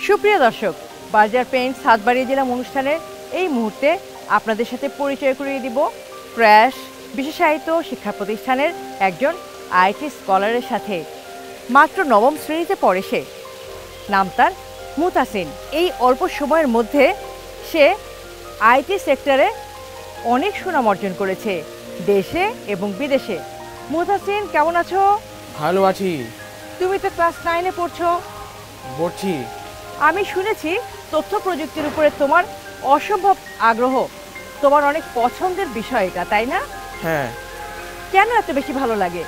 সুপ্রিয় দর্শক, বাজার পেইন্টস হাতবাড়িয়া জেলা অনুষ্ঠানের এই মুহূর্তে আপনাদের সাথে পরিচয় করিয়ে দিব ক্র্যাশ বিশেষায়িত শিক্ষা প্রতিষ্ঠানের একজন আইটি স্কলারের সাথে। মাত্র নবম শ্রেণীতে পড়ে সে। নাম তার মুতাসিন। এই অল্প সময়ের মধ্যে সে আইটি সেক্টরে অনেক সুনাম অর্জন করেছে দেশে এবং বিদেশে। মুতাসিন, কেমন আছো? ভালো আছি। তুমি তো ক্লাস 9-এ পড়ছি। আমি শুনেছি তথ্য প্রযুক্তির উপরে তোমার অসম্ভব আগ্রহ, তোমার অনেক পছন্দের বিষয় এটা, তাই না? হ্যাঁ। কেন এত বেশি ভালো লাগে?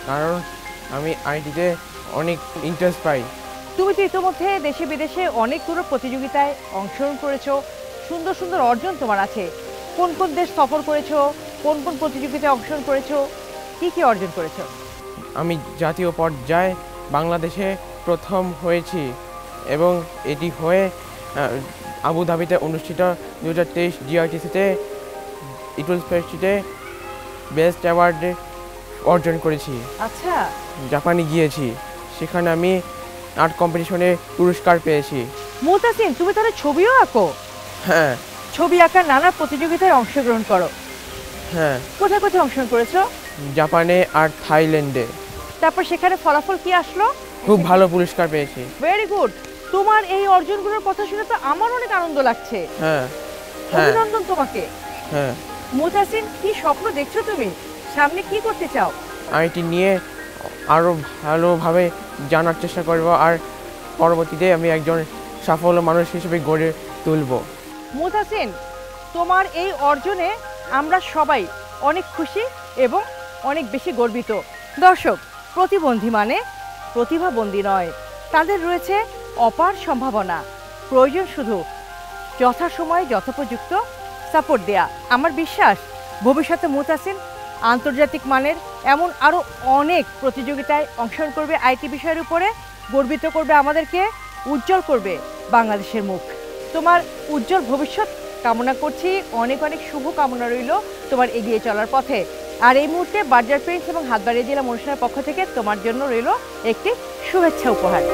কারণ আমি আইটিতে অনেক ইন্টারেস্ট পাই। তুমি তো ইতিমধ্যে দেশে বিদেশে অনেকগুলো প্রতিযোগিতায় অংশগ্রহণ করেছো, সুন্দর সুন্দর অর্জন তোমার আছে। কোন কোন দেশ সফর করেছো, কোন কোন প্রতিযোগিতায় অংশগ্রহণ করেছো, কি কি অর্জন করেছো? আমি জাতীয় পর্যায়ে বাংলাদেশে প্রথম হয়েছি এবং এটি হয়ে আবুধাবিতে অনুষ্ঠিত 2023 জিআরটিসিতে ইটুলস ফেস্টিতে বেস্ট অ্যাওয়ার্ড অর্জন করেছি। আচ্ছা। জাপানে গিয়েছি, সেখানে আমি আর্ট কম্পিটিশনে পুরস্কার পেয়েছি। মুতাসিন, তুমি তাহলে ছবিও আঁকো? হ্যাঁ। ছবি আঁকার নানা প্রতিযোগিতায় অংশগ্রহণ করো? হ্যাঁ। কোথায় কোথায় অংশগ্রহণ করেছো? জাপানে আর থাইল্যান্ডে। তারপর সেখানে ফলাফল কি আসলো? খুব ভালো পুরস্কার পেয়েছি। Very good. তোমার এই অর্জনগুলোর কথা শুনে তো আমার অনেক আনন্দ লাগছে। হ্যাঁ। অভিনন্দন তোমাকে। হ্যাঁ। মুতাসিন, কি স্বপ্ন দেখছো তুমি? সামনে কি করতে চাও? আইটি নিয়ে আরও ভালোভাবে জানার চেষ্টা করব আর পরবর্তীতে আমি একজন সফল মানুষ হিসেবে গড়ে তুলব। মুতাসিন, তোমার এই অর্জনে আমরা সবাই অনেক খুশি এবং অনেক বেশি গর্বিত। দর্শক, প্রতিবন্ধী মানে প্রতিভাবন্দী নয়, তাদের রয়েছে অপার সম্ভাবনা। প্রয়োজন শুধু যথাসময়ে যথোপযুক্ত সাপোর্ট দেয়া। আমার বিশ্বাস ভবিষ্যতে মুতাসিন আন্তর্জাতিক মানের এমন আরও অনেক প্রতিযোগিতায় অংশগ্রহণ করবে আইটি বিষয়ের উপরে, গর্বিত করবে আমাদেরকে, উজ্জ্বল করবে বাংলাদেশের মুখ। তোমার উজ্জ্বল ভবিষ্যৎ কামনা করছি, অনেক অনেক শুভ কামনা রইল তোমার এগিয়ে চলার পথে। আর এই মুহূর্তে বাজার পেইন্টস এবং হাতবাড়িয়া জেলা অনুষ্ঠানের পক্ষ থেকে তোমার জন্য রইল একটি শুভেচ্ছা উপহার।